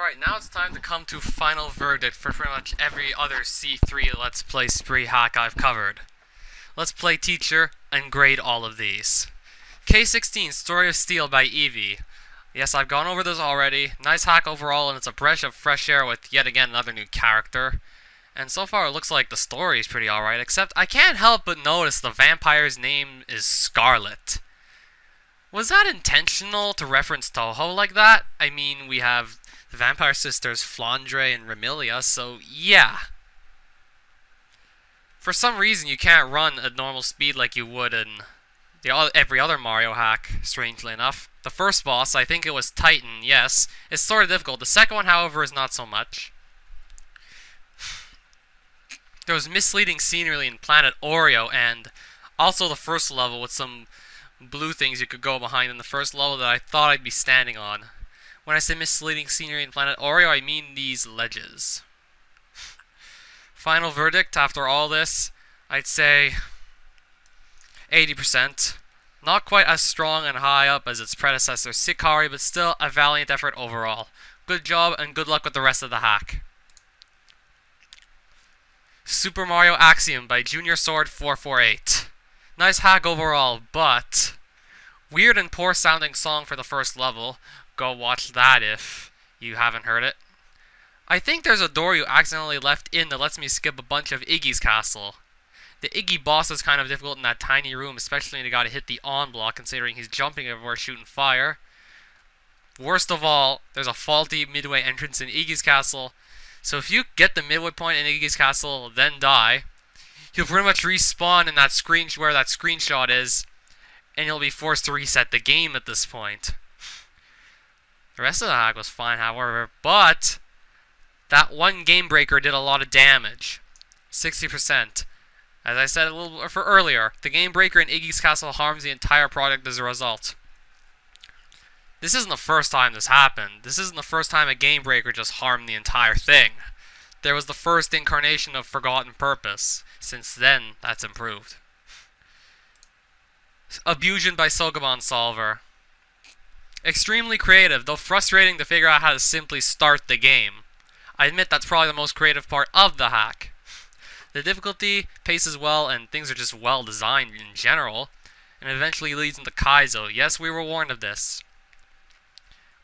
Alright, now it's time to come to final verdict for pretty much every other C3 Let's Play Spree hack I've covered. Let's play teacher and grade all of these. K16, Story of Steel by Eevee. Yes, I've gone over this already. Nice hack overall, and it's a breath of fresh air with yet again another new character. And so far it looks like the story is pretty alright, except I can't help but notice the vampire's name is Scarlet. Was that intentional to reference Toho like that? I mean, we have the vampire sisters Flandre and Remilia, so yeah. For some reason you can't run at normal speed like you would in every other Mario hack, strangely enough. The first boss, I think it was Titan, yes, is sort of difficult. The second one, however, is not so much. There was misleading scenery in Planet Oreo, and also the first level with some blue things you could go behind in the first level that I thought I'd be standing on. When I say misleading scenery in Planet Oreo, I mean these ledges. Final verdict, after all this, I'd say 80%. Not quite as strong and high up as its predecessor, Sikari, but still a valiant effort overall. Good job and good luck with the rest of the hack. Super Mario Axiom by Junior Sword 448. Nice hack overall, but weird and poor sounding song for the first level. Go watch that if you haven't heard it. I think there's a door you accidentally left in that lets me skip a bunch of Iggy's castle. The Iggy boss is kind of difficult in that tiny room, especially when you gotta hit the on block considering he's jumping everywhere shooting fire. Worst of all, there's a faulty midway entrance in Iggy's castle, so if you get the midway point in Iggy's castle, then die, he'll pretty much respawn in that where that screenshot is, and you'll be forced to reset the game at this point. The rest of the hack was fine, however, but that one game breaker did a lot of damage. 60%. As I said a little earlier, the game breaker in Iggy's castle harms the entire product as a result. This isn't the first time this happened. This isn't the first time a game breaker just harmed the entire thing. There was the first incarnation of Forgotten Purpose. Since then, that's improved. Abusion by Sogomon Solver. Extremely creative, though frustrating to figure out how to simply start the game. I admit that's probably the most creative part of the hack. The difficulty paces well, and things are just well designed in general, and eventually leads into Kaizo. Yes, we were warned of this.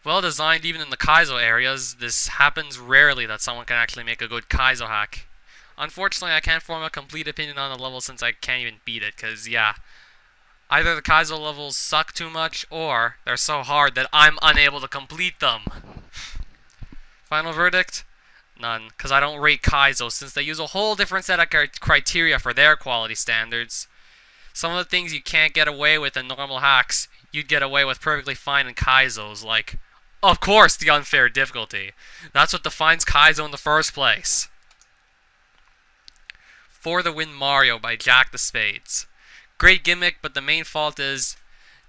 Well designed even in the Kaizo areas, this happens rarely that someone can actually make a good Kaizo hack. Unfortunately, I can't form a complete opinion on the level since I can't even beat it, because yeah, either the Kaizo levels suck too much, or they're so hard that I'm unable to complete them. Final verdict? None, because I don't rate Kaizo since they use a whole different set of criteria for their quality standards. Some of the things you can't get away with in normal hacks, you'd get away with perfectly fine in Kaizos, like, of course, the unfair difficulty. That's what defines Kaizo in the first place. For the Win Mario by Jack the Spades. Great gimmick, but the main fault is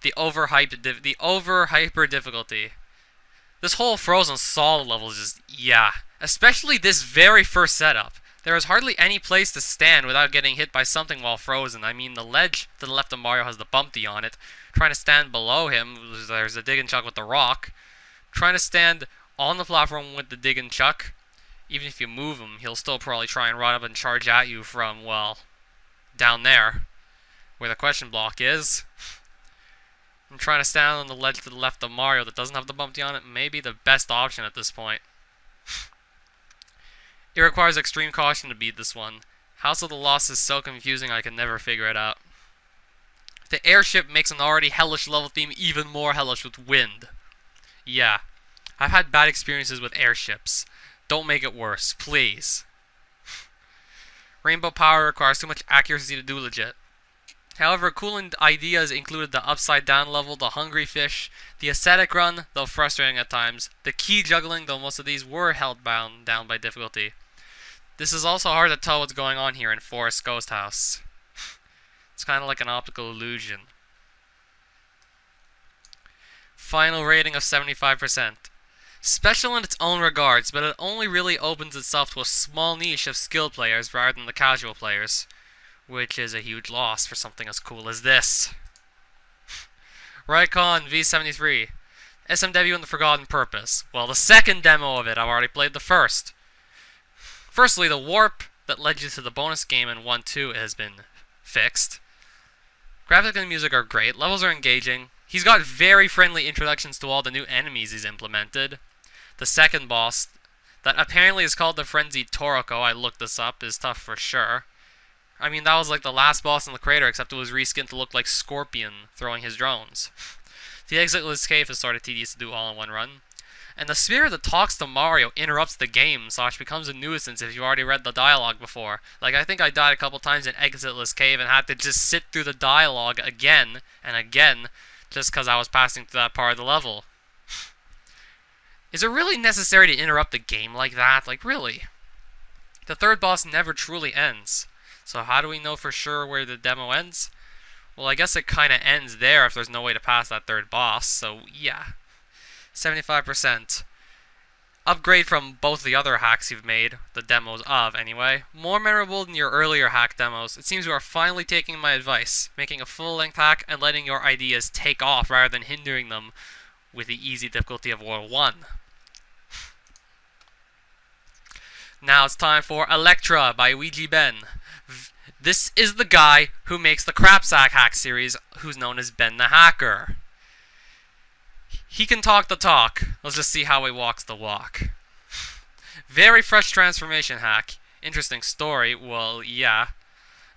the over-hyper difficulty. This whole Frozen Solid level is just, yeah. Especially this very first setup. There is hardly any place to stand without getting hit by something while frozen. I mean, the ledge to the left of Mario has the bumpy on it. Trying to stand below him, there's a dig and chuck with the rock. Trying to stand on the platform with the dig and chuck, even if you move him, he'll still probably try and run up and charge at you from, well, down there, where the question block is. I'm trying to stand on the ledge to the left of Mario that doesn't have the bumpy on it. Maybe the best option at this point. It requires extreme caution to beat this one. House of the Lost is so confusing I can never figure it out. The airship makes an already hellish level theme even more hellish with wind. Yeah, I've had bad experiences with airships. Don't make it worse, please. Rainbow Power requires too much accuracy to do legit. However, cooling ideas included the upside down level, the hungry fish, the aesthetic run, though frustrating at times, the key juggling, though most of these were held down by difficulty. This is also hard to tell what's going on here in Forest Ghost House. It's kind of like an optical illusion. Final rating of 75%. Special in its own regards, but it only really opens itself to a small niche of skilled players rather than the casual players, which is a huge loss for something as cool as this. Raycon V73. SMW and the Forgotten Purpose. Well, the second demo of it, I've already played the first. Firstly, the warp that led you to the bonus game in 1-2 has been fixed. Graphics and music are great, levels are engaging. He's got very friendly introductions to all the new enemies he's implemented. The second boss, that apparently is called the Frenzied Toroko, I looked this up, is tough for sure. I mean, that was like the last boss in the crater, except it was reskinned to look like Scorpion throwing his drones. The exitless cave is sort of tedious to do all in one run. And the spirit that talks to Mario interrupts the game, / becomes a nuisance if you've already read the dialogue before. Like, I think I died a couple times in Exitless Cave and had to just sit through the dialogue again and again just because I was passing through that part of the level. Is it really necessary to interrupt the game like that? Like, really? The third boss never truly ends. So how do we know for sure where the demo ends? Well, I guess it kind of ends there if there's no way to pass that third boss, so yeah. 75%. Upgrade from both the other hacks you've made, the demos of, anyway. More memorable than your earlier hack demos. It seems you are finally taking my advice, making a full-length hack and letting your ideas take off rather than hindering them with the easy difficulty of World 1. Now it's time for Electra by WeegeeBen. This is the guy who makes the Crapsack hack series, who's known as Ben the Hacker. He can talk the talk. Let's just see how he walks the walk. Very fresh transformation hack. Interesting story. Well, yeah.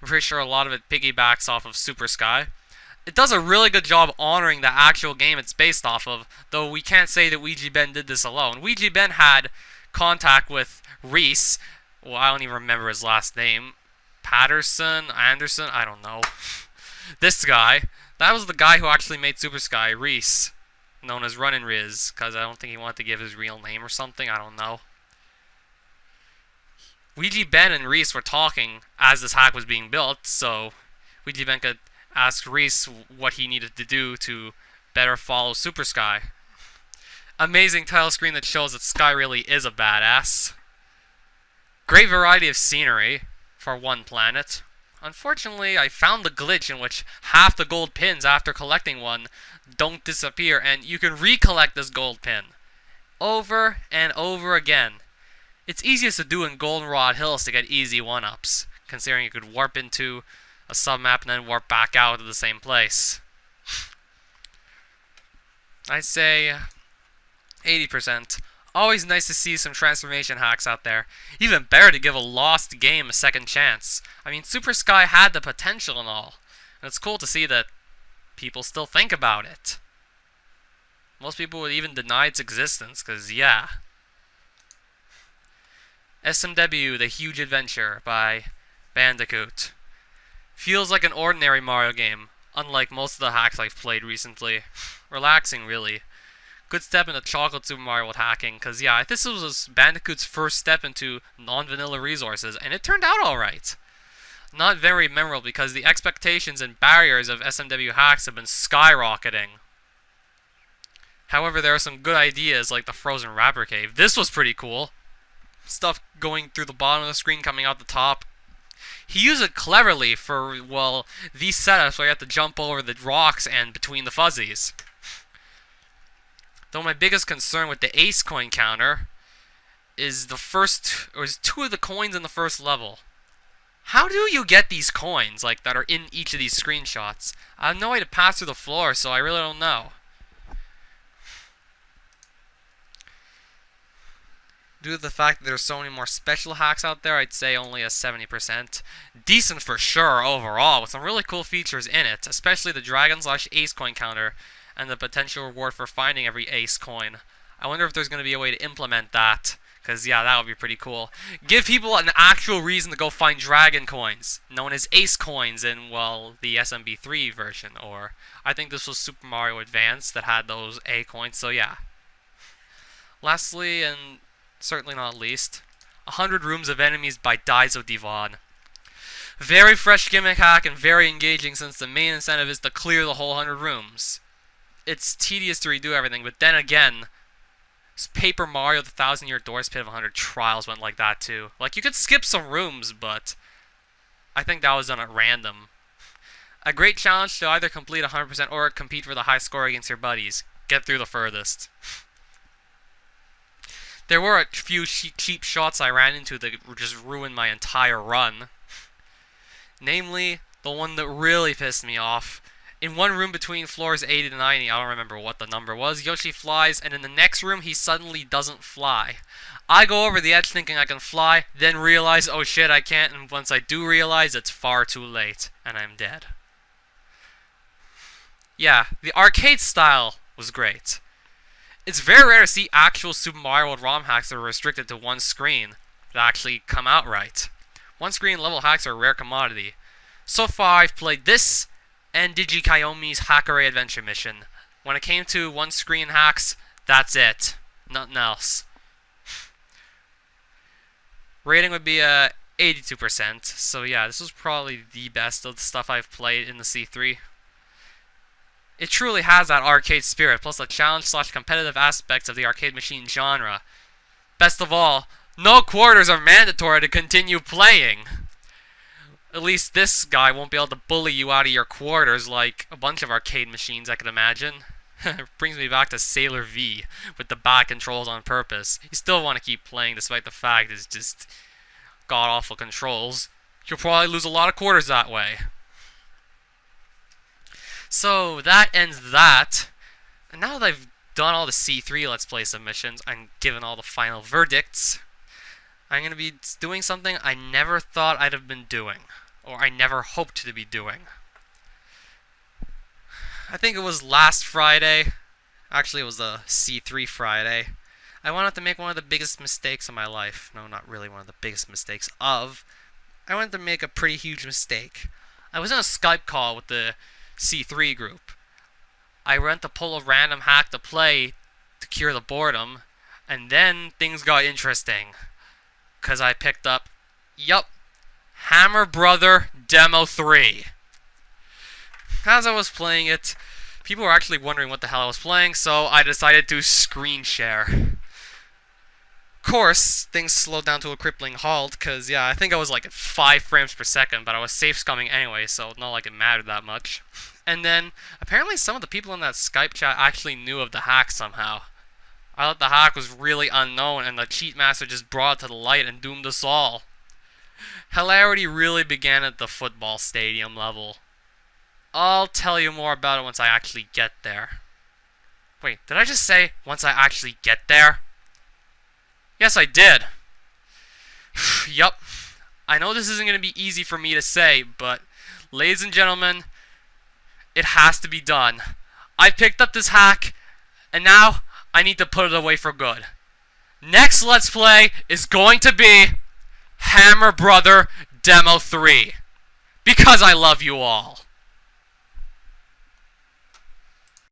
I'm pretty sure a lot of it piggybacks off of Super Sky. It does a really good job honoring the actual game it's based off of, though we can't say that WeegeeBen did this alone. WeegeeBen had contact with Reese. Well, I don't even remember his last name. Anderson, I don't know. This guy. That was the guy who actually made Super Sky, Reese. Known as Runnin' Riz, because I don't think he wanted to give his real name or something, I don't know. WeegeeBen and Reese were talking as this hack was being built, so WeegeeBen could ask Reese what he needed to do to better follow Super Sky. Amazing title screen that shows that Sky really is a badass. Great variety of scenery for one planet. Unfortunately, I found the glitch in which half the gold pins after collecting one don't disappear, and you can recollect this gold pin over and over again. It's easiest to do in Goldenrod Hills to get easy one-ups, considering you could warp into a submap and then warp back out to the same place. I'd say 80%. Always nice to see some transformation hacks out there. Even better to give a lost game a second chance. I mean, Super Sky had the potential and all. And it's cool to see that people still think about it. Most people would even deny its existence, because yeah. SMW The Huge Adventure by Bandicoot. Feels like an ordinary Mario game, unlike most of the hacks I've played recently. Relaxing, really. Good step into chocolate Super Mario with hacking, because yeah, this was Bandicoot's first step into non-vanilla resources, and it turned out alright. Not very memorable because the expectations and barriers of SMW hacks have been skyrocketing. However, there are some good ideas like the Frozen Rapper Cave. This was pretty cool. Stuff going through the bottom of the screen, coming out the top. He used it cleverly for, well, these setups where you have to jump over the rocks and between the fuzzies. Though my biggest concern with the ace coin counter is two of the coins in the first level. How do you get these coins, like, that are in each of these screenshots? I have no way to pass through the floor, so I really don't know. Due to the fact that there's so many more special hacks out there, I'd say only a 70%. Decent for sure overall, with some really cool features in it, especially the dragon/ace coin counter and the potential reward for finding every ace coin. I wonder if there's going to be a way to implement that, because yeah, that would be pretty cool. Give people an actual reason to go find dragon coins, known as ace coins in, well, the SMB3 version, or I think this was Super Mario Advance that had those A coins, so yeah. Lastly, and certainly not least, 100 Rooms of Enemies by Dies of Devon. Very fresh gimmick hack and very engaging since the main incentive is to clear the whole 100 rooms. It's tedious to redo everything, but then again, Paper Mario The 1000-Year Doors Pit of 100 Trials went like that too. Like, you could skip some rooms, but I think that was done at random. A great challenge to either complete 100% or compete for the high score against your buddies. get through the furthest. There were a few cheap shots I ran into that just ruined my entire run. Namely, the one that really pissed me off. In one room between floors 80 to 90, I don't remember what the number was, Yoshi flies, and in the next room, he suddenly doesn't fly. I go over the edge thinking I can fly, then realize, oh shit, I can't, and once I do realize, it's far too late, and I'm dead. Yeah, the arcade style was great. It's very rare to see actual Super Mario World ROM hacks that are restricted to one screen that actually come out right. One screen level hacks are a rare commodity. So far, I've played this and Digikayomi's Hackeray Adventure mission. When it came to one screen hacks, that's it. Nothing else. Rating would be 82%. So yeah, this was probably the best of the stuff I've played in the C3. It truly has that arcade spirit, plus the challenge/competitive aspects of the arcade machine genre. Best of all, no quarters are mandatory to continue playing. At least this guy won't be able to bully you out of your quarters like a bunch of arcade machines I can imagine. It brings me back to Sailor V with the bad controls on purpose. You still want to keep playing despite the fact it's just god-awful controls. You'll probably lose a lot of quarters that way. So that ends that. And now that I've done all the C3 Let's Play submissions and given all the final verdicts, I'm going to be doing something I never thought I'd have been doing. Or I never hoped to be doing. I think it was last Friday. Actually, it was the C3 Friday. I wanted to make one of the biggest mistakes of my life. No, not really one of the biggest mistakes of. I wanted to make a pretty huge mistake. I was in a Skype call with the C3 group. I went to pull a random hack to play to cure the boredom. And then things got interesting. Because I picked up, yup, Hammer Brother Demo 3. As I was playing it, people were actually wondering what the hell I was playing, so I decided to screen share. Of course, things slowed down to a crippling halt, because, yeah, I think I was like at 5 frames per second, but I was safe scumming anyway, so not like it mattered that much. And then, apparently some of the people in that Skype chat actually knew of the hack somehow. I thought the hack was really unknown, and the cheat master just brought it to the light and doomed us all. Hilarity really began at the football stadium level. I'll tell you more about it once I actually get there. Wait, did I just say, once I actually get there? Yes, I did. Yup. I know this isn't going to be easy for me to say, but, ladies and gentlemen, it has to be done. I picked up this hack, and now I need to put it away for good. Next Let's Play is going to be Hammer Brother Demo 3. Because I love you all.